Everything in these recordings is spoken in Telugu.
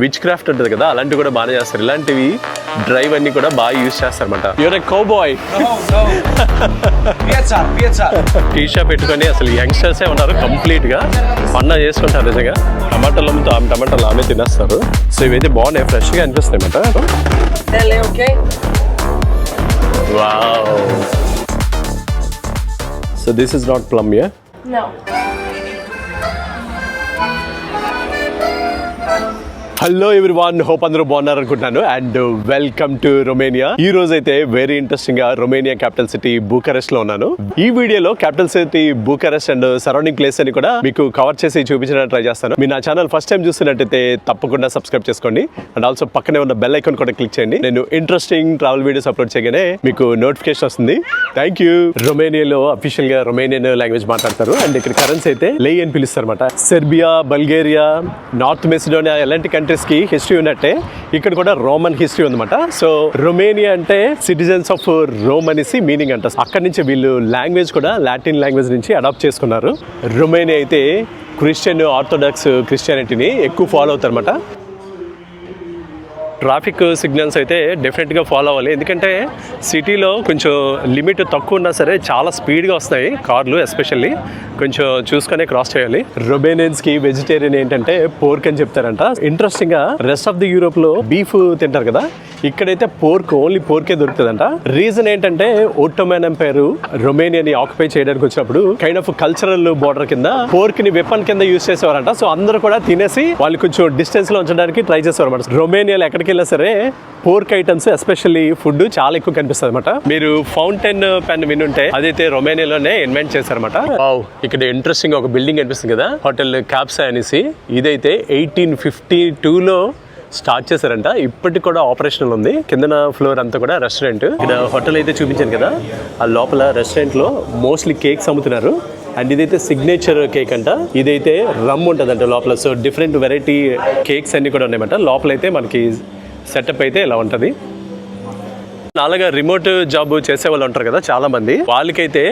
విచ్ క్రాఫ్ట్ ఉంటుంది కదా, అలాంటివి కూడా బాగా చేస్తారు. ఇలాంటివి డ్రైవ్ అన్ని కూడా బాగా యూజ్ చేస్తారన్నమాట. You're a cowboy. Tea shop పెట్టుకొని అసలు యంగ్స్టర్సే ఉన్నారు కంప్లీట్ గా పన్నా చేసుకుంటారు. నిజంగా టమాటాలు ఆమె తినేస్తారు. సో ఇవైతే బాగున్నాయి, ఫ్రెష్ గా అనిపిస్తాయి అన్నమాట. Wow. So this is not plum, yeah? No. Hello everyone, hope అందరూ బాగున్నారు అనుకుంటున్నాను. And welcome to Romania. ఈ రోజు అయితే వెరీ ఇంట్రెస్టింగ్ గా రొమేనియా క్యాపిటల్ సిటీ బుకారెస్ట్ లో ఉన్నాను. ఈ వీడియోలో capital city Bucharest and surrounding place అని కూడా మీకు కవర్ చేసి చూపించడానికి ట్రై చేస్తాను. మీరు నా ఛానల్ ఫస్ట్ టైం చూస్తున్నట్టయితే తప్పకుండా సబ్స్క్రైబ్ చేసుకోండి. అండ్ ఆల్సో పక్కనే ఉన్న బెల్ ఐకాన్ కూడా క్లిక్ చేయండి. నేను ఇంట్రెస్టింగ్ ట్రావెల్ వీడియోస్ అప్లోడ్ చేయగానే మీకు నోటిఫికేషన్ వస్తుంది. Thank you. రొమేనియాలో అఫీషియల్ గా రొమేనియన్ లాంగ్వేజ్ మాట్లాడతారు. అండ్ ఇక్కడ కరెన్సీ అయితే లే అని పిలుస్తారు అనమాట. సెర్బియా, బల్గేరియా, నార్త్ మెసిడోనియా ఎలాంటి కంట్రీస్ కి హిస్టరీ ఉన్నట్టే ఇక్కడ కూడా రోమన్ హిస్టరీ ఉందన్నమాట. సో రొమేనియా అంటే సిటిజన్స్ ఆఫ్ రోమ్ అనేసి మీనింగ్ అంట. అక్కడి నుంచి వీళ్ళు లాంగ్వేజ్ కూడా లాటిన్ లాంగ్వేజ్ నుంచి అడాప్ట్ చేసుకున్నారు. రొమేనియా అయితే క్రిస్టియన్ ఆర్థోడాక్స్ క్రిస్టియానిటీని ఎక్కువ ఫాలో అవుతారు అనమాట. ట్రాఫిక్ సిగ్నల్స్ అయితే డెఫినెట్గా ఫాలో అవ్వాలి, ఎందుకంటే సిటీలో కొంచెం లిమిట్ తక్కువ ఉన్నా సరే చాలా స్పీడ్గా వస్తాయి కార్లు. ఎస్పెషల్లీ కొంచెం చూసుకొని క్రాస్ చేయాలి. రొమేనియన్స్కి వెజిటేరియన్ ఏంటంటే పోర్క్ అని చెప్తారంట. ఇంట్రెస్టింగ్గా రెస్ట్ ఆఫ్ ది యూరోప్లో బీఫ్ తింటారు కదా, ఇక్కడైతే పోర్క్, ఓన్లీ పోర్కే దొరుకుతుందంట. రీజన్ ఏంటంటే ఓట్టోమన్ ఎంపైర్ రొమేనియాని ఆక్యుపై చేయడానికి వచ్చినప్పుడు కైండ్ ఆఫ్ కల్చరల్ బోర్డర్ కింద పోర్క్ ని వెపన్ కింద యూజ్ చేసేవారంట. సో అందరూ కూడా తినేసి వాళ్ళు కొంచెం డిస్టెన్స్ లో ఉంచడానికి ట్రై చేసేవారు అనమాట. రొమేనియాలో ఎక్కడికి వెళ్ళినా సరే పోర్క్ ఐటమ్స్ ఎస్పెషల్లీ ఫుడ్ చాలా ఎక్కువ కనిపిస్తుంది అనమాట. మీరు ఫౌంటైన్ పెన్ వినుంటే అదైతే రొమేనియాలోనే ఇన్వెంట్ చేశారన్నమాట. ఇక్కడ ఇంట్రెస్టింగ్ ఒక బిల్డింగ్ కనిపిస్తుంది కదా, హోటల్ క్యాప్సా అనేసి. ఇదైతే 1852లో స్టార్ట్ చేశారంట. ఇప్పటికి కూడా ఆపరేషనల్ ఉంది. కిందన ఫ్లోర్ అంతా కూడా రెస్టారెంట్. ఇక్కడ హోటల్ అయితే చూపించాను కదా, ఆ లోపల రెస్టారెంట్ లో మోస్ట్లీ కేక్స్ అమ్ముతున్నారు. అండ్ ఇదైతే సిగ్నేచర్ కేక్ అంట. ఇదైతే రమ్ ఉంటుందంట లోపల. సో డిఫరెంట్ వెరైటీ కేక్స్ అన్ని కూడా ఉన్నాయన్నమాట. లోపల అయితే మనకి సెటప్ అయితే ఇలా ఉంటుంది. అలాగా రిమోట్ జాబ్ చేసే వాళ్ళు ఉంటారు కదా చాలా మంది, వాళ్ళకైతే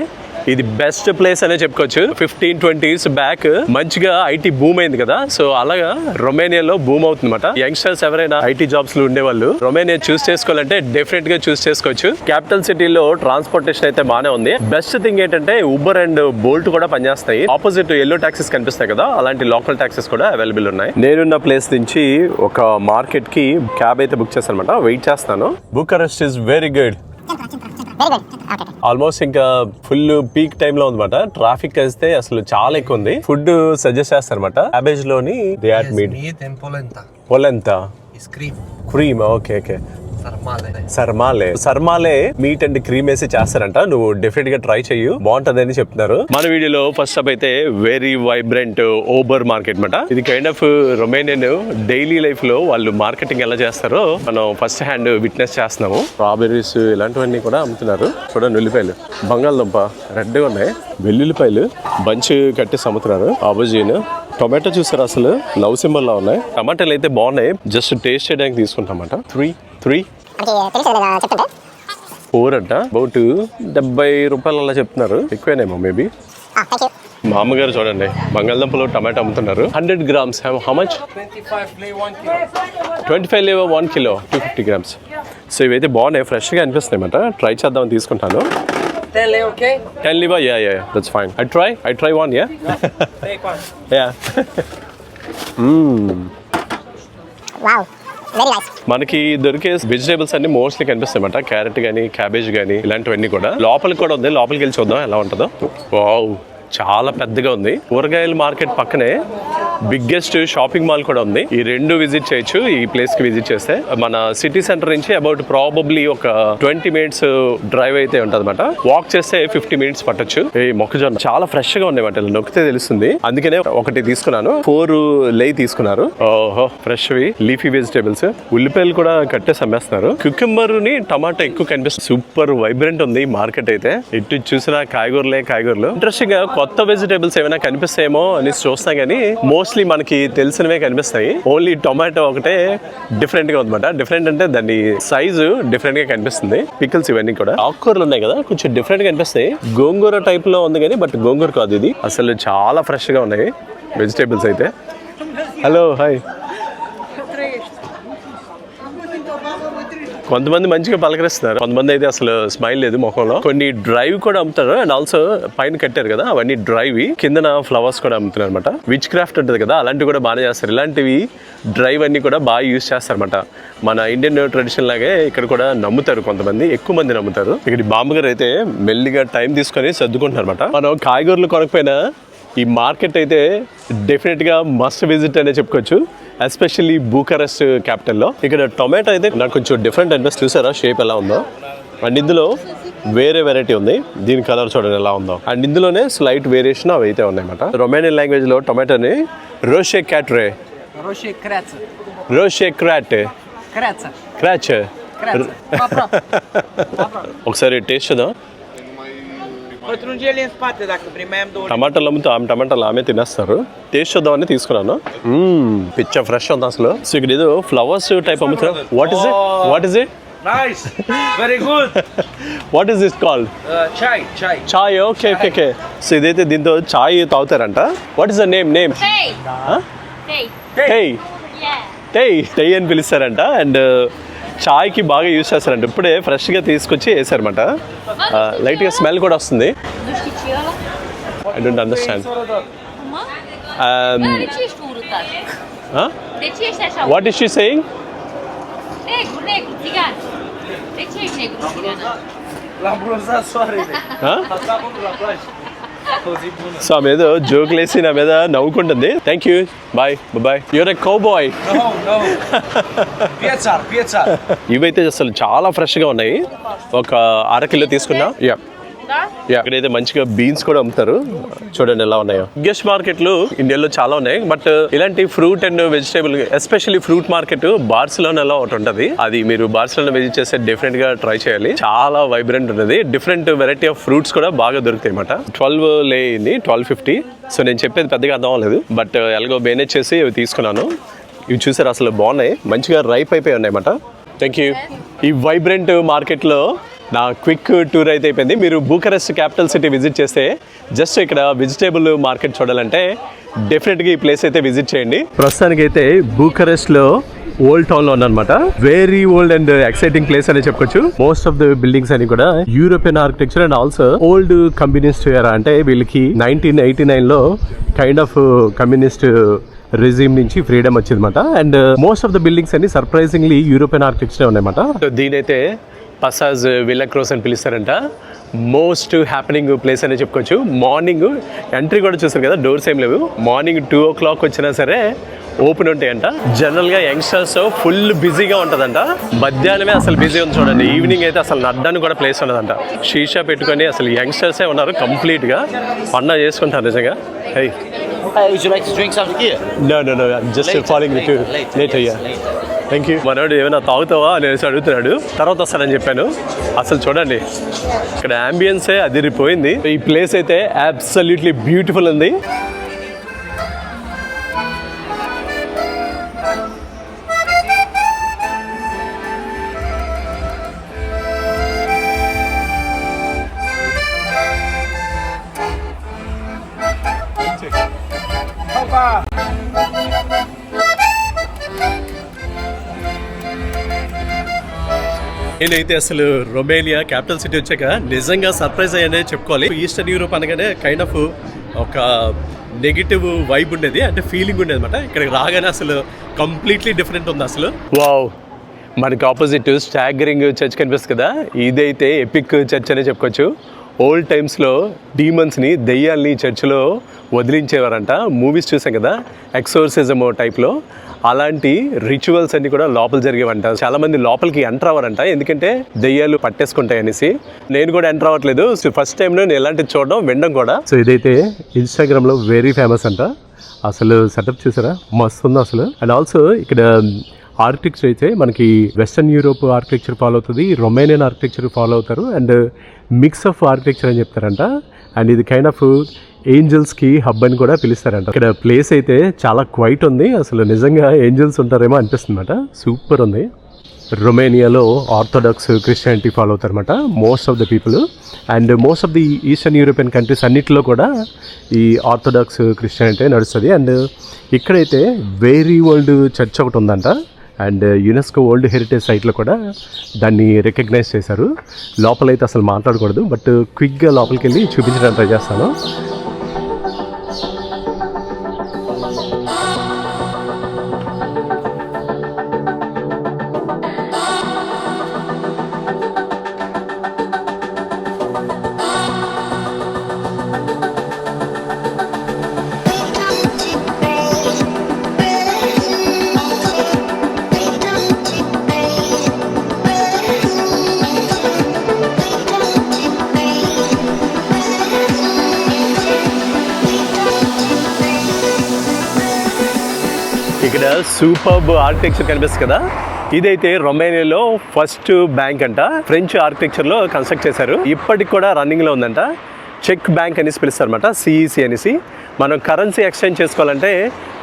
ఇది బెస్ట్ ప్లేస్ అనే చెప్పుకోవచ్చు. 15-20 years బ్యాక్ మంచిగా ఐటీ బూమ్ అయింది కదా, సో అలాగా రొమేనియాలో బూమ్ అవుతుంది అనమాట. యంగ్స్టర్స్ ఎవరైనా ఐటీ జాబ్స్ లో ఉండేవాళ్ళు రొమేనియా చూస్ చేసుకోవాలంటే డెఫినెట్ గా చూస్ చేసుకోవచ్చు. క్యాపిటల్ సిటీలో ట్రాన్స్పోర్టేషన్ అయితే బానే ఉంది. బెస్ట్ థింగ్ ఏంటంటే ఉబర్ అండ్ బోల్ట్ కూడా పనిచేస్తాయి. ఆపోజిట్ ఎల్లో టాక్సీస్ కనిపిస్తాయి కదా, అలాంటి లోకల్ టాక్సీస్ కూడా అవైలబుల్ ఉన్నాయి. నేనున్న ప్లేస్ నుంచి ఒక మార్కెట్ కి క్యాబ్ అయితే బుక్ చేస్తాను అనమాట. వెయిట్ చేస్తాను. Bucharest is very good. Almost ఇంకా ఫుల్ పీక్ టైమ్ లో ఉందన్నమాట. ట్రాఫిక్ అయితే అసలు చాలా ఎక్కువ ఉంది. ఫుడ్ సజెస్ట్ చేస్తారన్నమాట. క్యాబేజ్ లోని polenta cream. Okay okay. Sarmale meat and cream వేసి చేస్తారంట. నువ్వు డెఫినెట్ గా ట్రై చెయ్యు, బాగుంటది అని చెప్తున్నారు. మన వీడియోలో ఫస్ట్ అప్ అయితే వెరీ వైబ్రెంట్ ఓబర్ మార్కెట్ మాట. ఇది kind of Romanian daily life లో వాళ్ళు మార్కెటింగ్ ఎలా చేస్తారో మనం ఫస్ట్ హ్యాండ్ విట్నెస్ చేస్తున్నాము. స్ట్రాబెర్రీస్ ఇలాంటివన్నీ కూడా అమ్ముతున్నారు. చూడండి, ఉల్లిపాయలు, బంగాళదుంప రెడ్గా ఉన్నాయి, వెల్లుల్లిపాయలు బంచ్ కట్టేసి అమ్ముతున్నారు. ఆబోజీన్, టొమాటో చూసారు అసలు లవ్ సింబల్ లా ఉన్నాయి. టమాటాలు అయితే బాగున్నాయి, జస్ట్ టేస్ట్ చేయడానికి తీసుకుంటామట. 3 4 అంట. అబౌట్ 70 రూపాయలు అలా చెప్తున్నారు, ఎక్కువేనేమో మేబీ. మా అమ్మగారు చూడండి బంగాళదుంపలు టమాటో అమ్ముతున్నారు. 100 grams. How much? 25 లేవో 1 kilo 250 grams. సో ఇవైతే బాగున్నాయి, ఫ్రెష్ గా అనిపిస్తున్నాయి అన్నమాట. ట్రై చేద్దామని తీసుకుంటాను. 10 lei, okay? 10 leva, yeah, that's fine. I try one, yeah. Take one. Yeah. Wow. Very nice. మనకి దొరికే వెజిటేబుల్స్ అన్ని మోస్ట్లీ కనిపిస్తాయి అన్నమాట. క్యారెట్ గానీ, క్యాబేజ్ గానీ ఇలాంటివన్నీ కూడా. లోపలికి కూడా ఉంది, లోపలికి వెళ్ళి చూద్దాం ఎలా ఉంటుందో. వావ్, చాలా పెద్దగా ఉంది. కూరగాయల మార్కెట్ పక్కనే బిగ్గెస్ట్ షాపింగ్ మాల్ కూడా ఉంది. ఈ రెండు విజిట్ చేయొచ్చు. ఈ ప్లేస్ కి విజిట్ చేస్తే మన సిటీ సెంటర్ నుంచి అబౌట్ ప్రాబబ్లీ ఒక 20 minutes డ్రైవ్ అయితే ఉంటుంది అనమాట. వాక్ చేస్తే 50 minutes పట్టొచ్చు. ఈ మొక్కజొన్న చాలా ఫ్రెష్ గా ఉన్నాయి అన్నమాట, నొక్కితే తెలుస్తుంది. అందుకనే ఒకటి తీసుకున్నాను. 4 లై తీసుకున్నారు. ఓహో, ఫ్రెష్ లీఫీ వెజిటేబుల్స్. ఉల్లిపాయలు కూడా కట్టేసి అమ్మేస్తున్నారు. క్యూకంబర్ ని టమాటా ఎక్కువ కనిపిస్తుంది. సూపర్ వైబ్రెంట్ ఉంది మార్కెట్ అయితే. ఇటు చూసినా కాయగూరలు. ఇంట్రెస్టింగ్ గా కొత్త వెజిటేబుల్స్ ఏమైనా కనిపిస్తాయేమో అని చూస్తా గానీ మోస్ట్లీ మనకి తెలిసినవే కనిపిస్తాయి. ఓన్లీ టొమాటో ఒకటే డిఫరెంట్ గా ఉందన్నమాట. డిఫరెంట్ అంటే దాని సైజు డిఫరెంట్ గా కనిపిస్తుంది. పికిల్స్ ఇవన్నీ కూడా ఆకుకూరలు ఉన్నాయి కదా, కొంచెం డిఫరెంట్ గా కనిపిస్తాయి. గోంగూర టైప్ లో ఉంది కానీ బట్ గోంగూర కాదు ఇది. అసలు చాలా ఫ్రెష్ గా ఉన్నాయి వెజిటేబుల్స్ అయితే. Hello, hi. కొంతమంది మంచిగా పలకరిస్తున్నారు, కొంతమంది అయితే అసలు స్మైల్ లేదు ముఖంలో. కొన్ని డ్రైవ్ కూడా అమ్ముతారు అండ్ ఆల్సో పైన కట్టారు కదా అవన్నీ డ్రైవ్, కిందన ఫ్లవర్స్ కూడా అమ్ముతున్నారు అనమాట. విచ్ క్రాఫ్ట్ ఉంటుంది కదా అలాంటివి కూడా బాగా చేస్తారు. ఇలాంటివి డ్రైవ్ అన్ని కూడా బాగా యూజ్ చేస్తారన్నమాట. మన ఇండియన్ ట్రెడిషన్ లాగే ఇక్కడ కూడా నమ్ముతారు, కొంతమంది ఎక్కువ మంది నమ్ముతారు. ఇక్కడ బాంబు గారు అయితే మెల్లిగా టైం తీసుకొని సర్దుకుంటున్నారు అనమాట. మనం కాయగూరలు కొనకపోయినా ఈ మార్కెట్ అయితే డెఫినెట్గా మస్ట్ విజిట్ అనే చెప్పుకోవచ్చు, ఎస్పెషల్లీ బూకరెస్ట్ క్యాపిటల్లో. ఇక్కడ టొమాటో అయితే నాకు కొంచెం డిఫరెంట్ అనిపిస్తుంది, చూసారా షేప్ ఎలా ఉందో. అండ్ ఇందులో వేరే వెరైటీ ఉంది, దీని కలర్ చూడండి ఎలా ఉందో. అండ్ ఇందులోనే స్లైట్ వేరియేషన్ అవి అయితే ఉన్నాయన్నమాట. రొమేనియన్ లాంగ్వేజ్లో టొమాటోని రోషే క్యాట్రే, రోషే క్రాట్, క్రాచ్. ఒకసారి టేస్ట్ చూద్దాం. టమాటాలు అమ్ముతా, టమాటాలు ఆమె తినేస్తారు. టేస్ట్ చూద్దామని తీసుకున్నాను. పిచ్చ ఫ్రెష్ ఉంది అసలు. సో ఇక్కడ ఏదో ఫ్లవర్స్ టైప్ అమ్ముతారు. What is it? What is it? Nice, very good. What is this called? Chai, chai. Chai. Okay okay okay. So ఇదైతే దీంతో చాయ్ తాగుతారంట. What is the name? Tay. Tay. టేయ్. Yeah. టేయ్ అని పిలుస్తారంట. అండ్ చాయ్కి బాగా యూజ్ చేస్తారంట. ఇప్పుడే ఫ్రెష్గా తీసుకొచ్చి వేసారన్నమాట. లైట్గా స్మెల్ కూడా వస్తుంది. I don't understand. What is she saying? Negro, cigano. De ce ești negru, cigano? L-am brunzat soarele. So ఆమె ఏదో జోకులు వేసి నా మీద నవ్వుకుంటుంది. Thank you, bye bye. You're a cowboy. No. Piațar. ఇవైతే అసలు చాలా ఫ్రెష్గా ఉన్నాయి. ఒక అరకిలో తీసుకున్నా. Da? ఇక్కడైతే మంచిగా బీన్స్ కూడా అమ్ముతారు, చూడండి ఎలా ఉన్నాయో. బిగ్గెస్ట్ మార్కెట్లు ఇండియాలో చాలా ఉన్నాయి, బట్ ఇలాంటి fruit and vegetable, especially fruit market బార్సిలోనాలో ఒకటి ఉంటుంది. అది మీరు బార్సిలోనా విజిట్ చేస్తే డెఫినెట్ గా ట్రై చేయాలి. చాలా వైబ్రెంట్ ఉంటుంది, డిఫరెంట్ వెరైటీ ఆఫ్ ఫ్రూట్స్ కూడా బాగా దొరుకుతాయి అన్నమాట. 12 లే అయింది, 12:50. సో నేను చెప్పేది పెద్దగా అర్థం అవ్వలేదు, బట్ ఎలాగో మేనేజ్ చేసి ఇవి తీసుకున్నాను. ఇవి చూసారు అసలు బాగున్నాయి, మంచిగా రైప్ అయిపోయి ఉన్నాయి అన్నమాట. Thank you. ఈ వైబ్రెంట్ మార్కెట్లో నా క్విక్ టూర్ అయితే అయిపోయింది. మీరు బూకరెస్ట్ క్యాపిటల్ సిటీ విజిట్ చేస్తే జస్ట్ ఇక్కడ వెజిటేబుల్ మార్కెట్ చూడాలంటే డెఫినెట్గా ఈ ప్లేస్ అయితే విజిట్ చేయండి. ప్రస్తుతానికి అయితే బూకరెస్ట్లో ఓల్డ్ టౌన్ లో ఉన్నమాట. Very old and exciting place అని చెప్పుకోవచ్చు. మోస్ట్ ఆఫ్ ద బిల్డింగ్స్ అని కూడా European architecture and also old communist ఎరా. అంటే వీళ్ళకి 1989లో కైండ్ ఆఫ్ కమ్యూనిస్ట్ రెజిమ్ నుంచి ఫ్రీడమ్ వచ్చిందన్నమాట. And most of the buildings అన్ని సర్ప్రైజింగ్లీ యూరోపియన్ ఆర్కిటెక్చర్ ఉన్నాయన్నమాట. దీనైతే పసాజ్ విల్లా క్రోస్ అని పిలుస్తారంట. మోస్ట్ హ్యాపెనింగ్ ప్లేస్ అని చెప్పుకోవచ్చు. మార్నింగ్ ఎంట్రీ కూడా చూస్తారు కదా, డోర్స్ ఏం లేవు. మార్నింగ్ 2 o'clock వచ్చినా సరే ఓపెన్ ఉంటాయంట. జనరల్గా యంగ్స్టర్స్ ఫుల్ బిజీగా ఉంటుందంట. మధ్యాహ్నమే అసలు బిజీ ఉంది చూడండి. ఈవినింగ్ అయితే అసలు నడ్డానికి కూడా ప్లేస్ ఉండదంట. షీషా పెట్టుకొని అసలు యంగ్స్టర్సే ఉన్నారు కంప్లీట్గా. పండగ చేసుకుంటారు నిజంగా. High, would you like to drink something here? No. Just following with you later. Yeah. Thank you. మనోడు ఏమైనా తాగుతావా అనేసి అడుగుతున్నాడు. తర్వాత వస్తానని చెప్పాను. అసలు చూడండి ఇక్కడ అంబియన్సే అదిరిపోయింది. ఈ ప్లేస్ అయితే అబ్సల్యూట్లీ బ్యూటిఫుల్ ఉంది. నేనైతే అసలు రొమేనియా క్యాపిటల్ సిటీ వచ్చాక నిజంగా సర్ప్రైజ్ అయ్యానే చెప్పుకోవాలి. ఈస్టర్న్ యూరోప్ అనగానే కైండ్ ఆఫ్ ఒక నెగిటివ్ వైబ్ ఉండేది, అంటే ఫీలింగ్ ఉండేది అనమాట. ఇక్కడికి రాగానే అసలు కంప్లీట్లీ డిఫరెంట్ ఉంది అసలు. వావ్, మనకి ఆపోజిట్ స్టాగరింగ్ చర్చ్ కనిపిస్తుంది కదా, ఇదైతే ఎపిక్ చర్చ్ అనే చెప్పుకోవచ్చు. ఓల్డ్ టైమ్స్లో డీమన్స్ని, దెయ్యాల్ని చర్చ్లో వదిలించేవారంట. మూవీస్ చూసాం కదా, ఎక్సోర్సిజం టైప్లో. అలాంటి రిచువల్స్ అన్ని కూడా లోపల జరిగేవంట. చాలా మంది లోపలికి ఎంటర్ అవ్వరంట, ఎందుకంటే దెయ్యాలు పట్టేసుకుంటాయి అనేసి. నేను కూడా ఎంటర్ అవ్వట్లేదు. ఫస్ట్ టైం నేను ఎలాంటిది చూడడం, వినడం కూడా. సో ఇదైతే ఇన్స్టాగ్రామ్లో వెరీ ఫేమస్ అంట. అసలు సెటప్ చూసారా, మస్తు ఉంది అసలు. అండ్ ఆల్సో ఇక్కడ ఆర్కిటెక్చర్ అయితే మనకి వెస్టర్న్ యూరోప్ ఆర్కిటెక్చర్ ఫాలో అవుతుంది, రొమేనియన్ ఆర్కిటెక్చర్ ఫాలో అవుతారు, అండ్ మిక్స్ ఆఫ్ ఆర్కిటెక్చర్ అని చెప్తారంట. అండ్ ఇది కైండ్ ఆఫ్ ఏంజల్స్కి హబ్ అని కూడా పిలుస్తారంట. ఇక్కడ ప్లేస్ అయితే చాలా క్వైట్ ఉంది, అసలు నిజంగా ఏంజల్స్ ఉంటారేమో అనిపిస్తుంది అనమాట. సూపర్ ఉంది. రొమేనియాలో ఆర్థోడాక్స్ క్రిస్టియానిటీ ఫాలో అవుతారన్నమాట most of the people. And most of the eastern European countries అన్నిటిలో కూడా ఈ ఆర్థోడాక్స్ క్రిస్టియానిటీ నడుస్తుంది. అండ్ ఇక్కడైతే వెరీ ఓల్డ్ చర్చ్ ఒకటి ఉందంట. అండ్ యునెస్కో వరల్డ్ హెరిటేజ్ సైట్లో కూడా దాన్ని రికగ్నైజ్ చేశారు. లోపలైతే అసలు మాట్లాడకూడదు, బట్ క్విక్గా లోపలికి వెళ్ళి చూపించడానికి ట్రై చేస్తాను. ఇక్కడ సూపర్బ్ ఆర్కిటెక్చర్ కనిపిస్తుంది కదా, ఇదైతే రొమేనియాలో ఫస్ట్ బ్యాంక్ అంట. ఫ్రెంచ్ ఆర్కిటెక్చర్లో కన్స్ట్రక్ట్ చేశారు. ఇప్పటికి కూడా రన్నింగ్లో ఉందంట. చెక్ బ్యాంక్ అనేసి పిలుస్తారు అనమాట, సిఈసి అనేసి. మనం కరెన్సీ ఎక్స్చేంజ్ చేసుకోవాలంటే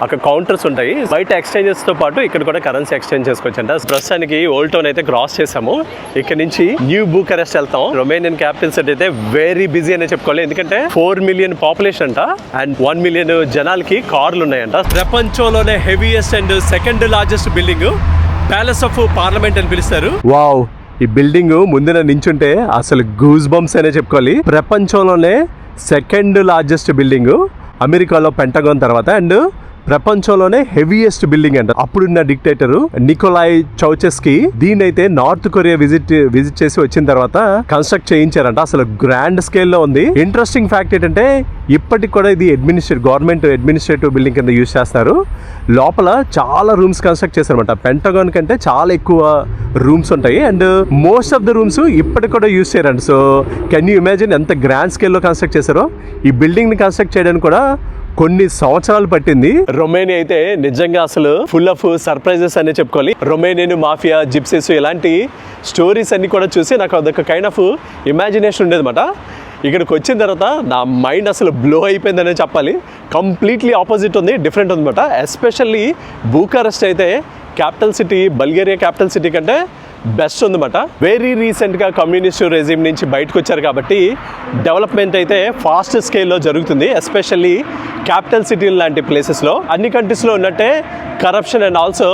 అక్కడ కౌంటర్స్ ఉంటాయి. బయట ఎక్స్చేంజెస్తో పాటు ఇక్కడ కూడా కరెన్సీ ఎక్స్చేంజ్ చేసుకోవచ్చు అంట. ప్రస్తుతానికి ఓల్డ్ టౌన్ అయితే క్రాస్ చేసాము. ఇక్కడ నుంచి న్యూ బూకరెస్ట్ వెళ్తాం. రొమేనియన్ క్యాపిటల్ సిటీ అయితే వెరీ బిజీ అనే చెప్పుకోవాలి, ఎందుకంటే 4 మిలియన్ పాపులేషన్ అంట అండ్ 1 మిలియన్ జనాలకి కార్లు ఉన్నాయంట. ప్రపంచంలోనే heaviest and second largest building palace of parliament అని పిలుస్తారు. వావ్, ఈ బిల్డింగ్ ముందున నించుంటే అసలు గూస్ బంప్స్ అనే చెప్పుకోవాలి. ప్రపంచంలోనే సెకండ్ లార్జెస్ట్ బిల్డింగ్, అమెరికాలో పెంటగాన్ తర్వాత, అండ్ ప్రపంచంలోనే హెవీయెస్ట్ బిల్డింగ్ అంట. అప్పుడున్న డిక్టేటర్ నికోలాయ్ చౌచెస్కి దీనైతే నార్త్ కొరియా విజిట్ చేసి వచ్చిన తర్వాత కన్స్ట్రక్ట్ చేయించారంట. అసలు గ్రాండ్ స్కేల్లో ఉంది. ఇంట్రెస్టింగ్ ఫ్యాక్ట్ ఏంటంటే ఇప్పటికి కూడా ఇది గవర్నమెంట్ అడ్మినిస్ట్రేటివ్ బిల్డింగ్ కింద యూజ్ చేస్తారు. లోపల చాలా రూమ్స్ కన్స్ట్రక్ట్ చేశారన్నమాట. పెంటగాన్ కంటే చాలా ఎక్కువ రూమ్స్ ఉంటాయి and most of the rooms ఇప్పటికి కూడా యూజ్ చేయరండి. సో కెన్ యూ ఇమాజిన్ ఎంత గ్రాండ్ స్కేల్లో కన్స్ట్రక్ట్ చేశారో. ఈ బిల్డింగ్ ని కన్స్ట్రక్ట్ చేయడానికి కూడా కొన్ని సంవత్సరాలు పట్టింది. రొమేనియా అయితే నిజంగా అసలు ఫుల్ ఆఫ్ సర్ప్రైజెస్ అనే చెప్పుకోవాలి. రొమేనియన్ మాఫియా, జిప్సీస్ ఇలాంటి స్టోరీస్ అన్ని కూడా చూసి నాకు అదొక కైండ్ ఆఫ్ ఇమాజినేషన్ ఉండేది అనమాట. ఇక్కడికి వచ్చిన తర్వాత నా మైండ్ అసలు బ్లో అయిపోయిందనే చెప్పాలి. కంప్లీట్లీ ఆపోజిట్ ఉంది, డిఫరెంట్ ఉందన్నమాట. ఎస్పెషల్లీ బూకారెస్ట్ అయితే capital city, Bulgaria capital city కంటే బెస్ట్ ఉందన్నమాట. వెరీ రీసెంట్గా కమ్యూనిస్ట్ రెజిమ్ నుంచి బయటకు వచ్చారు కాబట్టి డెవలప్మెంట్ అయితే ఫాస్ట్ స్కేల్లో జరుగుతుంది. ఎస్పెషల్లీ క్యాపిటల్ సిటీ లాంటి ప్లేసెస్లో. అన్ని కంట్రీస్లో ఉన్నట్టే కరప్షన్ అండ్ ఆల్సో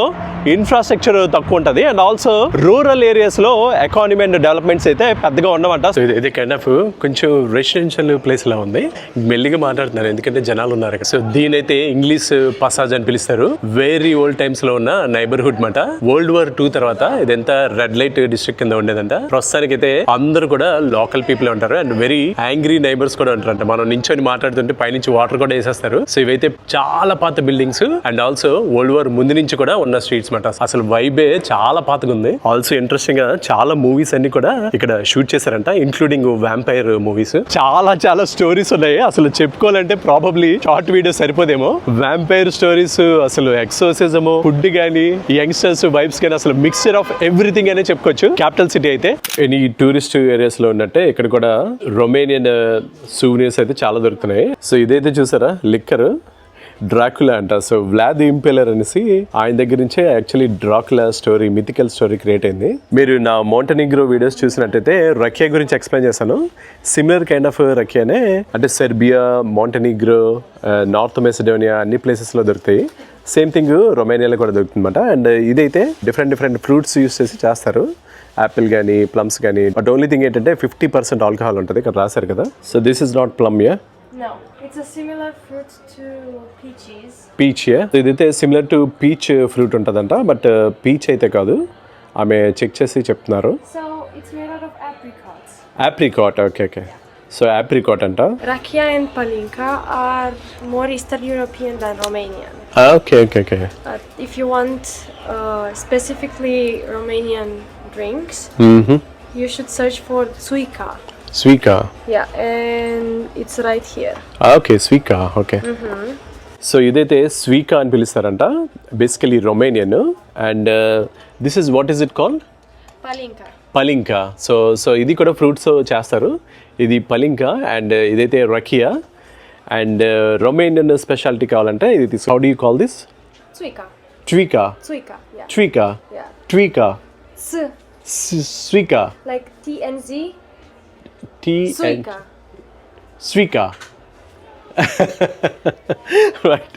ఇన్ఫ్రాస్ట్రక్చర్ తక్కువ ఉంటుంది అండ్ ఆల్సో రూరల్ ఏరియాస్లో ఎకానమీ అండ్ డెవలప్మెంట్స్ అయితే పెద్దగా ఉండమంట. సో ఇది కైండ్ ఆఫ్ కొంచెం రెసిడెన్షియల్ ప్లేస్ లా ఉంది. మెల్లిగా మాట్లాడుతున్నారు ఎందుకంటే జనాలు ఉన్నారు. సో దీనైతే ఇంగ్లీష్ పసాజ్ అని పిలుస్తారు. వెరీ ఓల్డ్ టైమ్స్ లో ఉన్న నైబర్హుడ్ మాట. World War II తర్వాత ఇదంతా రెడ్ లైట్ డిస్ట్రిక్ట్ కింద ఉండేదంట. ప్రస్తుతానికి అయితే అందరూ కూడా లోకల్ పీపుల్ ఉంటారు అండ్ వెరీ యాంగ్రీ నైబర్స్ కూడా ఉంటారంట. మనం నించొని మాట్లాడుతుంటే పైనుంచి వాటర్ కూడా వేసేస్తారు. సో ఇవైతే చాలా పాత buildings and also world war ముందు నుంచి కూడా ఉన్న స్ట్రీట్స్ మాట. అసలు వైబే చాలా పాతగా ఉంది. ఆల్సో ఇంట్రెస్టింగ్ గా చాలా మూవీస్ అన్ని కూడా ఇక్కడ షూట్ చేశారంట, ఇంక్లూడింగ్ వ్యాంపైర్ మూవీస్. చాలా చాలా స్టోరీస్ ఉన్నాయి. అసలు చెప్పుకోవాలంటే ప్రాబబ్లీ షార్ట్ వీడియో సరిపోదేమో. వ్యాంపైర్ స్టోరీస్, అసలు ఎక్సోసిజం, ఫుడ్ గానీ, యంగ్స్టర్స్ వైబ్స్ కానీ, అసలు మిక్స్చర్ ఆఫ్ ఎవ్రీథింగ్ అనే చెప్పుకోవచ్చు క్యాపిటల్ సిటీ అయితే. ఎనీ టూరిస్ట్ ఏరియాస్ లో ఉన్నట్టే ఇక్కడ కూడా రొమేనియన్ సూవెనీర్స్ అయితే చాలా దొరుకుతున్నాయి. సో ఇదైతే చూసారా, లిక్కర్ డ్రాకులా అంట. సో వ్లాద్ ఇంపెలర్ అనేసి ఆయన దగ్గర నుంచే actually Dracula story, mythical story create అయింది. మీరు నా మోంటెనిగ్రో వీడియోస్ చూసినట్టయితే రకియా గురించి ఎక్స్ప్లెయిన్ చేశాను. సిమిలర్ కైండ్ ఆఫ్ రకియానే, అంటే సెర్బియా, మోంటెనిగ్రో, నార్త్ మెసిడోనియా అన్ని ప్లేసెస్లో దొరుకుతాయి. సేమ్ థింగ్ రొమేనియాలో కూడా దొరుకుతుందన్నమాట. అండ్ ఇదైతే డిఫరెంట్ ఫ్రూట్స్ యూస్ చేసి చేస్తారు. యాపిల్ కానీ, ప్లమ్స్ కానీ. బట్ ఓన్లీ థింగ్ ఏంటంటే 50% ఆల్కహాల్ ఉంటుంది, ఇక్కడ రాశారు కదా. So this is not plum, yeah? No, it's a similar fruit to peaches. Peach, ఇదైతే సిమిలర్ టు పీచ్ ఫ్రూట్ ఉంటుందంట, బట్ పీచ్ అయితే కాదు. ఆమె చెక్ చేసి చెప్తున్నారు. So it's made out of apricots. Apricot, okay. So apricot అంట. Rakia and palinka are more Eastern European than Romanian. Okay. But if you want specifically Romanian drinks, you should search for suica. Suica, Yeah, and it's right here. Okay. Suica, okay. So ఇదైతే స్వీకా అని పిలుస్తారంట, basically Romanian. And this is what is it called? Palinka. Palinka. So ఇది కూడా ఫ్రూట్స్ చేస్తారు. ఇది పలింకా అండ్ ఇదైతే రకియా. అండ్ రొమేనియన్ స్పెషాలిటీ కావాలంటే ఇది how do you call this? Suica. Tuica, Suica. Yeah. Tuica, Yeah. Tuica, S suica, like TNZ. Tea and Suica. Suica. Right,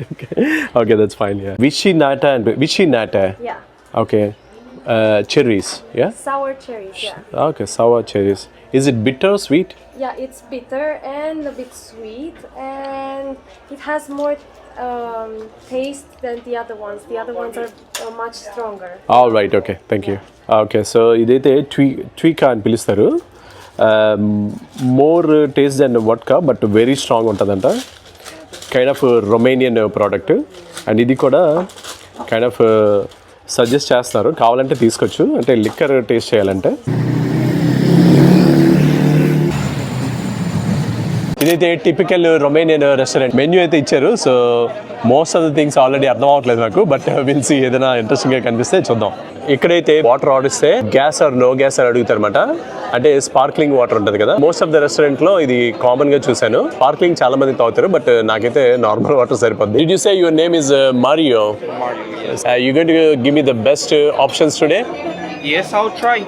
okay, that's fine. Yeah. Vichinata and Vichinata. Yeah. Okay. Cherries, yeah? Sour cherries, yeah. Okay, sour cherries. Is it bitter, sweet? Yeah, it's bitter and a bit sweet, and it has more taste than the other ones. The other ones are much stronger. All right, okay, thank you. Okay, so ఇదైతే ట్వీకా అని పిలుస్తారు. More taste then vodka but very strong ఉంటుందంట. Kind of Romanian product, and ఇది కూడా కైండ్ ఆఫ్ సజెస్ట్ చేస్తారు, కావాలంటే తీసుకోవచ్చు, అంటే లిక్కర్ టేస్ట్ చేయాలంటే. ఇదైతే టిపికల్ రొమేనియన్ రెస్టారెంట్ మెన్యూ అయితే ఇచ్చారు. So most of the things already అర్థం అవ్వట్లేదు నాకు, బట్ విల్ సీ, ఏదైనా ఇంట్రెస్టింగ్గా కనిపిస్తే చూద్దాం. ఇక్కడైతే వాటర్ ఆర్డర్ ఇస్తే గ్యాస్ ఆర్ నో గ్యాస్ అని అడుగుతారు అనమాట. అంటే స్పార్క్లింగ్ వాటర్ ఉంటుంది కదా, మోస్ట్ ఆఫ్ ద రెస్టారెంట్లో ఇది కామన్గా చూశాను. స్పార్క్లింగ్ చాలా మంది తాగుతారు, బట్ నాకైతే నార్మల్ వాటర్ సరిపోద్ది. Did you say your name is Mario? You going to give me the best options today? Yes, I'll try.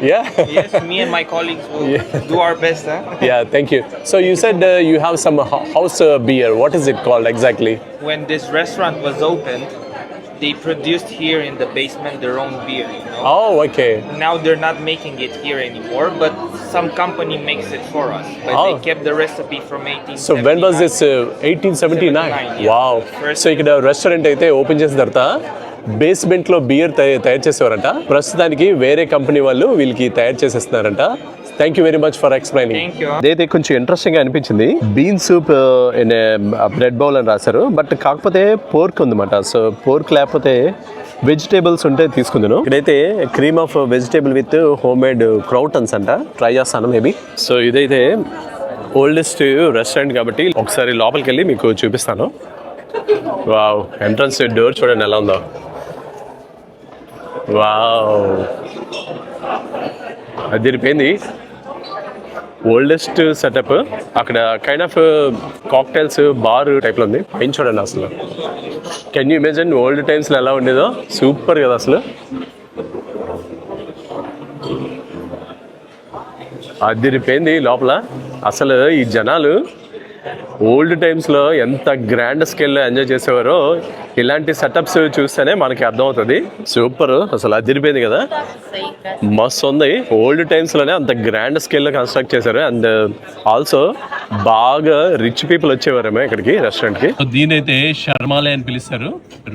Yeah. Yes, me and my colleagues will do our best. Huh? Yeah, thank you. So you said you have some house beer. What is it called exactly? When this restaurant was opened, they produced here in the basement their own beer. You know? Oh, okay. Now they're not making it here anymore, but some company makes it for us. But they kept the recipe from 1879. So when was this? 1879. Yeah. Wow. First So ఇక్కడ రెస్టారెంట్ అయితే ఓపెన్ చేసిన తర్వాత బేస్మెంట్లో బియర్ తయారు చేసేవారంట. ప్రస్తుతానికి వేరే కంపెనీ వాళ్ళు వీళ్ళకి తయారు చేసేస్తున్నారంట. Thank you very much for explaining. Thank you. అదైతే కొంచెం ఇంట్రెస్టింగ్ గా అనిపించింది. Bean soup in bread bowl అని రాశారు, బట్ కాకపోతే పోర్క్ ఉందన్నమాట. సో పోర్క్ లేకపోతే వెజిటేబుల్స్ ఉంటే తీసుకుందాను. ఇక్కడైతే cream of vegetable with home made croutons అంట, ట్రై చేస్తాను మేబీ. సో ఇదైతే ఓల్డెస్ట్ రెస్టారెంట్ కాబట్టి ఒకసారి లోపలికి వెళ్ళి మీకు చూపిస్తాను. వావ్, ఎంట్రన్స్ డోర్ చూడండి ఎలా ఉందో. వావ్, అదిరిపోయింది. Oldest setup. అక్కడ కైండ్ ఆఫ్ కాక్టైల్స్ బార్ టైప్లో ఉంది. ఏం చూడండి అసలు, కెన్ యూ ఇమాజిన్ ఓల్డ్ టైమ్స్లో ఎలా ఉండేదో. సూపర్ కదా అసలు, అదిరిపోయింది లోపల. అసలు ఈ జనాలు ఓల్డ్ టైమ్స్లో ఎంత గ్రాండ్ స్కేల్లో ఎంజాయ్ చేసేవారో ఇలాంటి సెటప్స్ చూస్తేనే మనకి అర్థమవుతుంది. సూపర్, అసలు అదిరిపోయింది కదా, మస్తు ఉంది. ఓల్డ్ టైమ్స్లోనే అంత గ్రాండ్ స్కేల్లో కన్స్ట్రక్ట్ చేశారు, అండ్ ఆల్సో బాగా రిచ్ పీపుల్ వచ్చేవారేమో ఇక్కడికి రెస్టారెంట్కి. దీనైతే షర్మాలే అని పిలుస్తారు.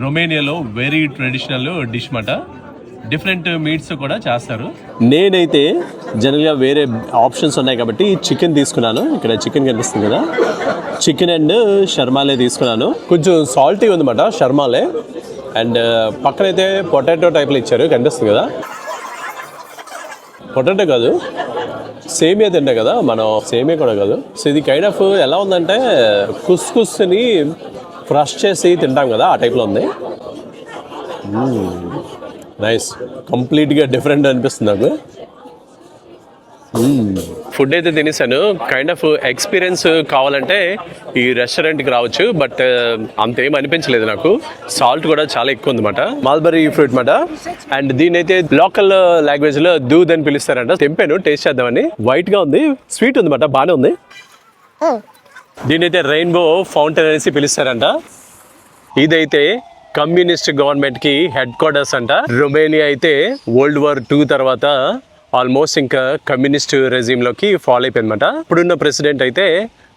రొమేనియాలో వెరీ ట్రెడిషనల్ డిష్ మాట. డిఫరెంట్ మీట్స్ కూడా చేస్తారు. నేనైతే జనరల్గా వేరే ఆప్షన్స్ ఉన్నాయి కాబట్టి చికెన్ తీసుకున్నాను. ఇక్కడ చికెన్ కనిపిస్తుంది కదా, చికెన్ అండ్ షర్మాలే తీసుకున్నాను. కొంచెం సాల్టీ ఉందన్నమాట షర్మాలే, అండ్ పక్కనైతే పొటాటో టైప్లో ఇచ్చారు, కనిపిస్తుంది కదా. పొటాటో కాదు, సేమియా తింటాం కదా మనం, సేమియా కూడా కాదు. సో ఇది కైండ్ ఆఫ్ ఎలా ఉందంటే కుస్కుస్ని క్రష్ చేసి తింటాం కదా, ఆ టైప్లో ఉంది. నైస్, కంప్లీట్గా డిఫరెంట్ అనిపిస్తుంది నాకు. ఫుడ్ అయితే తినేసాను. కైండ్ ఆఫ్ ఎక్స్పీరియన్స్ కావాలంటే ఈ రెస్టారెంట్కి రావచ్చు, బట్ అంతేం అనిపించలేదు నాకు. సాల్ట్ కూడా చాలా ఎక్కువ ఉందన్నమాట. మాల్బరీ ఫ్రూట్ మాట, అండ్ దీని అయితే లోకల్ లాంగ్వేజ్లో దూద్ అని పిలుస్తారంట. తెంపాను, టేస్ట్ చేద్దామని. వైట్గా ఉంది, స్వీట్ ఉందన్నమాట, బాగానే ఉంది. దీని అయితే రెయిన్బో ఫౌంటైన్ అనేసి పిలుస్తారంట. ఇదైతే కమ్యూనిస్ట్ గవర్నమెంట్కి హెడ్ క్వార్టర్స్ అంట. రొమేనియా అయితే వరల్డ్ వార్ 2 తర్వాత ఆల్మోస్ట్ ఇంకా కమ్యూనిస్ట్ రెజిమ్లోకి ఫాలో అయిపోయిందన్నమాట. ఇప్పుడున్న ప్రెసిడెంట్ అయితే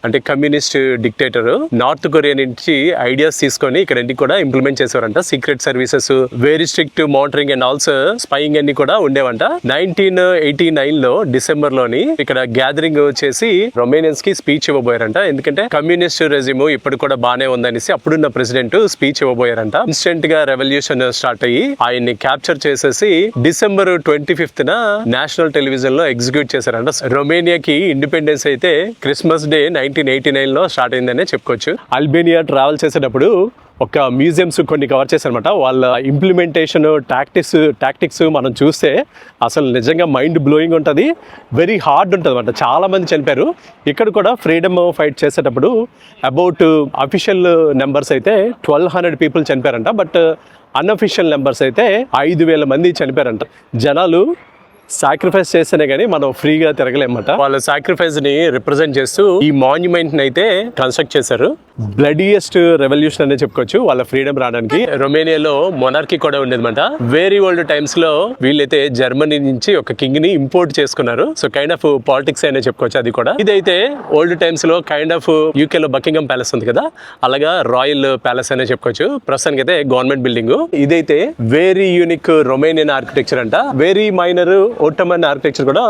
అంటే కమ్యూనిస్ట్ డిక్టేటర్ నార్త్ కొరియా నుంచి ఐడియాస్ తీసుకొని ఇక్కడ ఇంటికి కూడా ఇంప్లిమెంట్ చేసేవారంట. Secret services, very strict monitoring and also spying అన్ని కూడా ఉండేవంట. 1989లో డిసెంబర్లోని ఇక్కడ గ్యాదరింగ్ చేసి రొమేనియన్స్ కి స్పీచ్ ఇవ్వబోయారంట. ఎందుకంటే కమ్యూనిస్ట్ రెజిమ్ ఇప్పుడు కూడా బానే ఉందనేసి అప్పుడున్న ప్రెసిడెంట్ స్పీచ్ ఇవ్వబోయారంట. ఇన్స్టెంట్ గా రెవల్యూషన్ స్టార్ట్ అయ్యి ఆయన్ని క్యాప్చర్ చేసేసి December 25న నేషనల్ టెలివిజన్ లో ఎగ్జిక్యూట్ చేశారంట. రొమేనియాకి ఇండిపెండెన్స్ అయితే క్రిస్మస్ డే 1989లో స్టార్ట్ అయిందనే చెప్పుకోవచ్చు. అల్బేనియా ట్రావెల్ చేసేటప్పుడు ఒక మ్యూజియంస్ కొన్ని కవర్ చేశారనమాట. వాళ్ళ ఇంప్లిమెంటేషన్ టాక్టిక్స్ మనం చూస్తే అసలు నిజంగా మైండ్ బ్లోయింగ్ ఉంటుంది, వెరీ హార్డ్ ఉంటుంది అనమాట. చాలామంది చనిపోయారు. ఇక్కడ కూడా ఫ్రీడమ్ ఫైట్ చేసేటప్పుడు అబౌట్ అఫీషియల్ నెంబర్స్ అయితే 1200 పీపుల్ చనిపోయారంట, బట్ అన్అఫీషియల్ నెంబర్స్ అయితే 5000 మంది చనిపోయారంట. జనాలు సాక్రిఫైస్ చేస్తేనే కానీ మనం ఫ్రీగా తిరగలేమట. వాళ్ళ సాక్రిఫైస్ ని రిప్రజెంట్ చేస్తూ ఈ మాన్యుమెంట్ ని అయితే కన్స్ట్రక్ట్ చేశారు. బ్లడీయెస్ట్ రెవల్యూషన్ అనే చెప్పుకోవచ్చు వాళ్ళ ఫ్రీడమ్ రావడానికి. రొమేనియాలో మొనార్కీ కూడా ఉండేదన్నమాట. వెరీ ఓల్డ్ టైమ్స్ లో వీళ్ళైతే జర్మనీ నుంచి ఒక కింగ్ ని ఇంపోర్ట్ చేసుకున్నారు. సో కైండ్ ఆఫ్ పాలిటిక్స్ అనే చెప్పుకోవచ్చు అది కూడా. ఇదైతే ఓల్డ్ టైమ్స్ లో కైండ్ ఆఫ్ యూకే లో బకింగం ప్యాలెస్ ఉంది కదా, అలాగా రాయల్ ప్యాలెస్ అనే చెప్పుకోవచ్చు. ప్రస్తుతానికి అయితే గవర్నమెంట్ బిల్డింగ్. ఇదైతే వెరీ యూనిక్ రొమేనియన్ ఆర్కిటెక్చర్ అంట. వెరీ మైనర్ ఓటమన్ ఆర్కిటెక్చర్ కూడా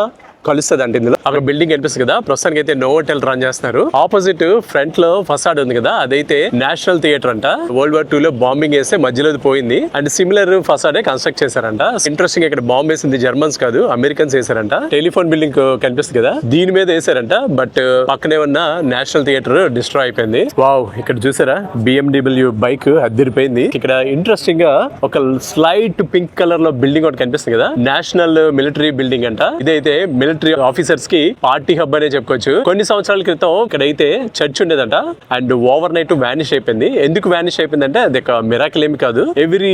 కలుస్తుంది అంటే ఇందులో. అక్కడ బిల్డింగ్ కనిపిస్తుంది కదా, ప్రస్తుతానికి అయితే నో హోటల్ రన్ చేస్తున్నారు. ఆపోజిట్ ఫ్రంట్ లో ఫసాడ్ ఉంది కదా, అదైతే నేషనల్ థియేటర్ అంట. వరల్డ్ వార్ 2 లో బాంబింగ్ వేస్తే మధ్యలో పోయింది అండ్ సిమిలర్ ఫసాడే కన్స్ట్రక్ట్ చేశారంట. ఇంట్రెస్టింగ్, ఇక్కడ బాంబ్ వేసింది జర్మన్స్ కాదు, అమెరికన్స్ వేసారంట. టెలిఫోన్ బిల్డింగ్ కనిపిస్తుంది కదా, దీని మీద వేసారంట. బట్ పక్కనే ఉన్న నేషనల్ థియేటర్ డిస్ట్రాయ్ అయిపోయింది. వావ్, ఇక్కడ చూసారా BMW బైక్ అద్దరిపోయింది. ఇక్కడ ఇంట్రెస్టింగ్ గా ఒక స్లైట్ పింక్ కలర్ లో బిల్డింగ్ ఒకటి కనిపిస్తుంది కదా, నేషనల్ మిలిటరీ బిల్డింగ్ అంట. ఇదైతే మిలిటరీ ఆఫీసర్స్ కి పార్టీ హబ్ అనే చెప్పుకోవచ్చు. కొన్ని సంవత్సరాల క్రితం ఇక్కడైతే చర్చ్ ఉండేదంట అండ్ ఓవర్ నైట్ వానిష్ అయిపోయింది. ఎందుకు వానిష్ అయిపోయిందంటే అది ఒక మిరాకిల్ ఏమి కాదు. ఎవ్రీ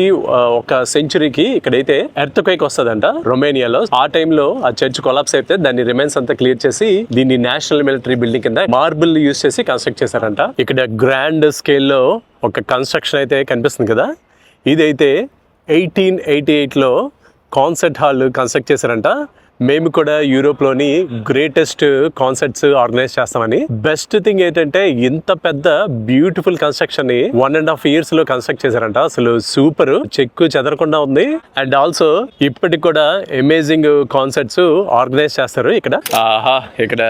ఒక సెంచురీకి ఇక్కడైతే ఎర్త్ క్వేక్ వస్తుందంట రొమేనియాలో. ఆ టైంలో ఆ చర్చ్ కొలాప్స్ అయితే దాన్ని రిమైన్స్ అంతా క్లియర్ చేసి దీన్ని నేషనల్ మిలిటరీ బిల్డింగ్ కింద మార్బుల్ యూస్ చేసి కన్స్ట్రక్ట్ చేశారంట. ఇక్కడ గ్రాండ్ స్కేల్లో ఒక కన్స్ట్రక్షన్ అయితే కనిపిస్తుంది కదా, ఇదైతే 1888లో కాన్సర్ట్ హాల్ కన్స్ట్రక్ట్ చేశారంట. మేము కూడా యూరోప్లోని గ్రేటెస్ట్ కాన్సర్ట్స్ ఆర్గనైజ్ చేస్తామని. బెస్ట్ థింగ్ ఏంటంటే ఇంత పెద్ద బ్యూటిఫుల్ కన్స్ట్రక్షన్ ని 1.5 years లో కన్స్ట్రక్ట్ చేశారంట. అసలు సూపర్, చెక్కు చెదరకుండా ఉంది. అండ్ ఆల్సో ఇప్పటికి కూడా అమేజింగ్ కాన్సర్ట్స్ ఆర్గనైజ్ చేస్తారు ఇక్కడ. ఇక్కడ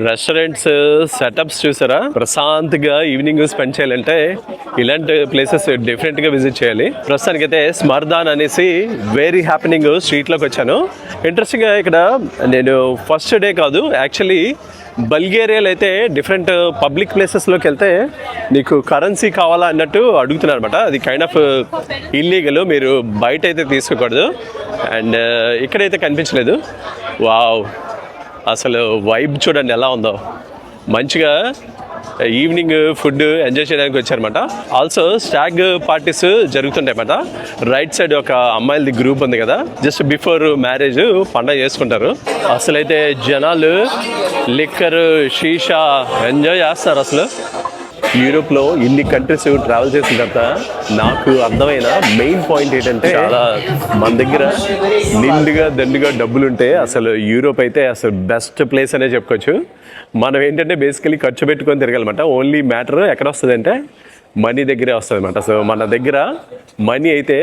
రెస్టారెంట్స్ సెటప్స్ చూసారా, ప్రశాంతంగా ఈవినింగ్ స్పెండ్ చేయాలంటే ఇలాంటి ప్లేసెస్ డిఫరెంట్ గా విజిట్ చేయాలి. ప్రస్తుతానికి అయితే స్మర్దాన్ అనేసి వెరీ హ్యాపెనింగ్ స్ట్రీట్ లోకి వచ్చాను. ఇంట్రెస్టింగ్ గా ఇక్కడ నేను ఫస్ట్ డే కాదు, యాక్చువల్లీ బల్గేరియాలో అయితే డిఫరెంట్ పబ్లిక్ ప్లేసెస్లోకి వెళ్తే నీకు కరెన్సీ కావాలా అన్నట్టు అడుగుతున్నారు అనమాట. అది కైండ్ ఆఫ్ ఇల్లీగల్, మీరు బయట అయితే తీసుకోకూడదు. అండ్ ఇక్కడైతే కనిపించలేదు. వావ్, అసలు వైబ్ చూడండి ఎలా ఉందో. మంచిగా ఈవినింగ్ ఫుడ్ ఎంజాయ్ చేయడానికి వచ్చారనమాట. ఆల్సో స్టాగ్ పార్టీస్ జరుగుతుంటాయి అన్నమాట. రైట్ సైడ్ ఒక అమ్మాయిలది గ్రూప్ ఉంది కదా, జస్ట్ బిఫోర్ మ్యారేజ్ పండగ చేసుకుంటారు. అసలైతే జనాలు లిక్కర్ షీషా ఎంజాయ్ చేస్తారు. అసలు యూరోప్లో ఇన్ని కంట్రీస్ ట్రావెల్ చేసిన తర్వాత నాకు అర్థమైన మెయిన్ పాయింట్ ఏంటంటే, చాలా మన దగ్గర నిండుగా దండుగా డబ్బులు ఉంటే అసలు యూరోప్ అయితే అసలు బెస్ట్ ప్లేస్ అనే చెప్పుకోవచ్చు. మనం ఏంటంటే బేసికలీ ఖర్చు పెట్టుకొని తిరగాలన్నమాట. ఓన్లీ మ్యాటర్ ఎక్కడ వస్తుంది అంటే మనీ దగ్గరే వస్తుంది అనమాట. సో మన దగ్గర మనీ అయితే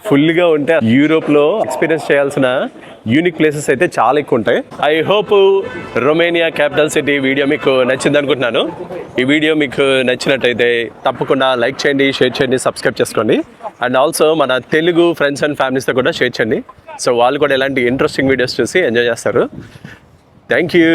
ఫుల్గా ఉంటే యూరోప్లో ఎక్స్పీరియన్స్ చేయాల్సిన యూనిక్ ప్లేసెస్ అయితే చాలా ఎక్కువ ఉంటాయి. I hope Romania capital city video మీకు నచ్చింది అనుకుంటున్నాను. ఈ వీడియో మీకు నచ్చినట్టయితే తప్పకుండా లైక్ చేయండి, షేర్ చేయండి, సబ్స్క్రైబ్ చేసుకోండి. అండ్ ఆల్సో మన తెలుగు ఫ్రెండ్స్ అండ్ ఫ్యామిలీస్తో కూడా షేర్ చేయండి. సో వాళ్ళు కూడా ఇలాంటి ఇంట్రెస్టింగ్ వీడియోస్ చూసి ఎంజాయ్ చేస్తారు. Thank you.